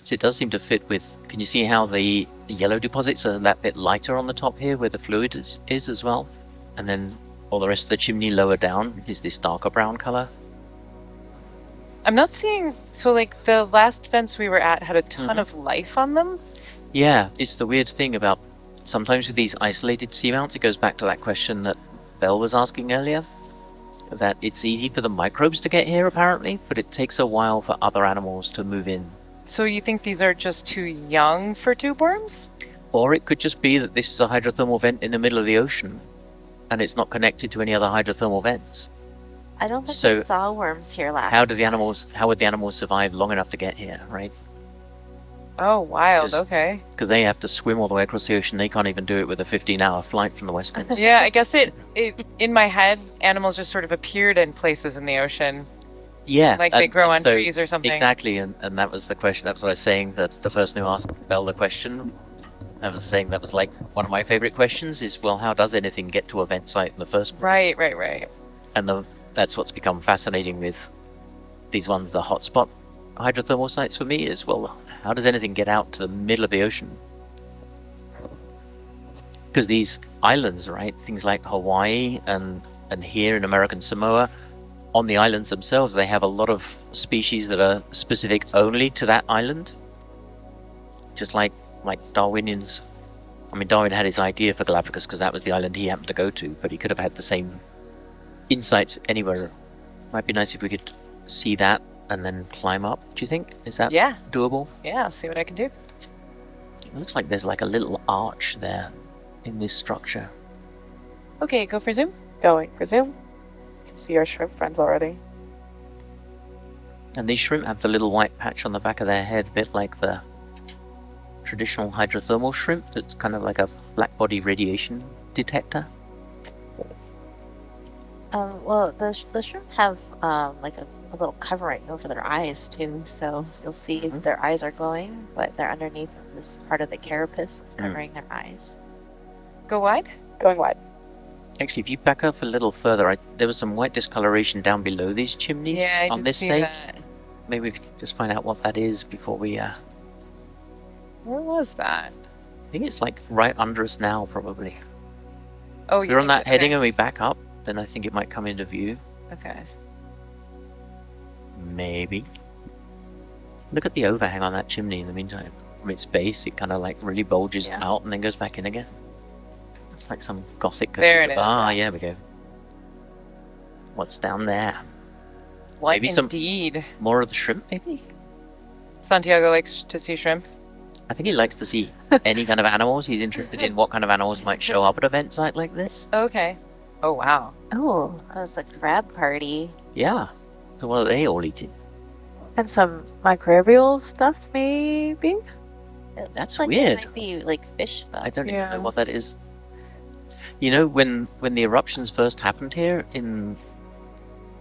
So it does seem to fit with... Can you see how the yellow deposits are that bit lighter on the top here, where the fluid is as well? And then all the rest of the chimney lower down is this darker brown color. I'm not seeing... So, like, the last vents we were at had a ton of life on them? Yeah, it's the weird thing about... Sometimes with these isolated seamounts, it goes back to that question that Belle was asking earlier, that it's easy for the microbes to get here, apparently, but it takes a while for other animals to move in. So you think these are just too young for tube worms? Or it could just be that this is a hydrothermal vent in the middle of the ocean, and it's not connected to any other hydrothermal vents. I don't think So we saw worms here last how would the time. animals survive long enough to get here, right? Oh, wild, okay. Because they have to swim all the way across the ocean. They can't even do it with a 15-hour flight from the West Coast. Yeah, I guess it in my head, animals just sort of appeared in places in the ocean. Yeah. Like they grow on trees or something. Exactly, and that was the question. That was what I was saying, that the person who asked Belle the question, I was saying that was like one of my favorite questions is, well, how does anything get to a vent site in the first place? Right. And that's what's become fascinating with these ones, the hotspot hydrothermal sites for me, is, well, how does anything get out to the middle of the ocean? Because these islands, right, things like Hawaii and here in American Samoa, on the islands themselves, they have a lot of species that are specific only to that island. Just like Darwinians. I mean, Darwin had his idea for Galapagos because that was the island he happened to go to, but he could have had the same insights anywhere. Might be nice if we could see that and then climb up, do you think? Is that doable? Yeah, I'll see what I can do. It looks like there's like a little arch there in this structure. Okay, go for zoom. Going for zoom. You can see our shrimp friends already. And these shrimp have the little white patch on the back of their head, a bit like the traditional hydrothermal shrimp. That's kind of like a black body radiation detector. Well, the shrimp have like a little covering over their eyes too, so you'll see their eyes are glowing, but they're underneath this part of the carapace that's covering their eyes. Go wide? Going wide. Actually, if you back up a little further, there was some white discoloration down below these chimneys on this stage. That. Maybe we could just find out what that is before we... Where was that? I think it's like right under us now, probably. Oh, if we're on that heading and we back up, then I think it might come into view. Okay. Maybe. Look at the overhang on that chimney in the meantime. From its base, it kind of like really bulges out and then goes back in again. It's like some gothic cathedral. There it is. Ah, yeah, we go. What's down there? What Maybe indeed. Some more of the shrimp, maybe? Santiago likes to see shrimp. I think he likes to see any kind of animals. He's interested in what kind of animals might show up at a vent site like this. Okay. Oh, wow. Oh, that's a crab party. Yeah. So what are they all eating? And some microbial stuff, maybe? That's like weird. It might be like fish bugs. I don't even know what that is. You know, when the eruptions first happened here in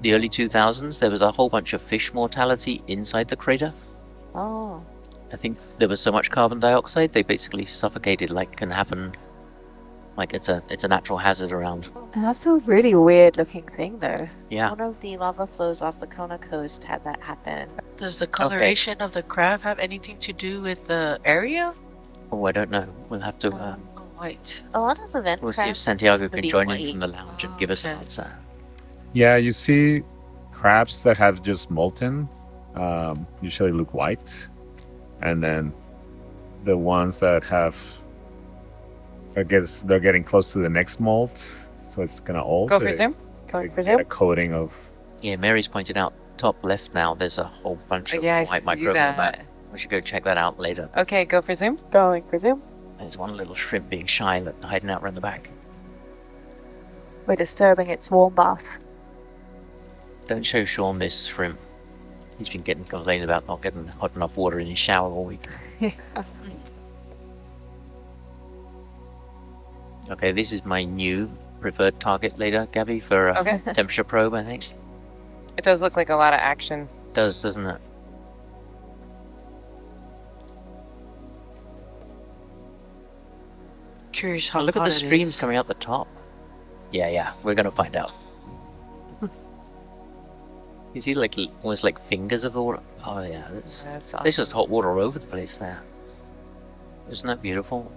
the early 2000s, there was a whole bunch of fish mortality inside the crater. Oh. I think there was so much carbon dioxide, they basically suffocated, like can happen, like it's a natural hazard around. That's a really weird looking thing though. Yeah. One of the lava flows off the Kona coast had that happen. Does the coloration of the crab have anything to do with the area? Oh, I don't know. We'll have to... white. A lot of the vent We'll see if crabs Santiago can join white. in from the lounge and give us an answer. Yeah, you see crabs that have just molten usually look white. And then the ones that have, I guess they're getting close to the next molt, so it's kind of old. Go for zoom. Going for zoom. A coating of... Yeah, Mary's pointed out, top left now, there's a whole bunch of white microbes in that. We should go check that out later. Okay, go for zoom. Going for zoom. There's one little shrimp being shy, hiding out around the back. We're disturbing its warm bath. Don't show Sean this shrimp. He's been getting complained about not getting hot enough water in his shower all week. Okay, this is my new preferred target later, Gabby, for a temperature probe, I think. It does look like a lot of action. It does, doesn't it? Curious how look at the streams coming out the top. Yeah, we're gonna find out. You see, like almost like fingers of the water. Oh yeah, That's there's awesome. just hot water all over the place there. Isn't that beautiful?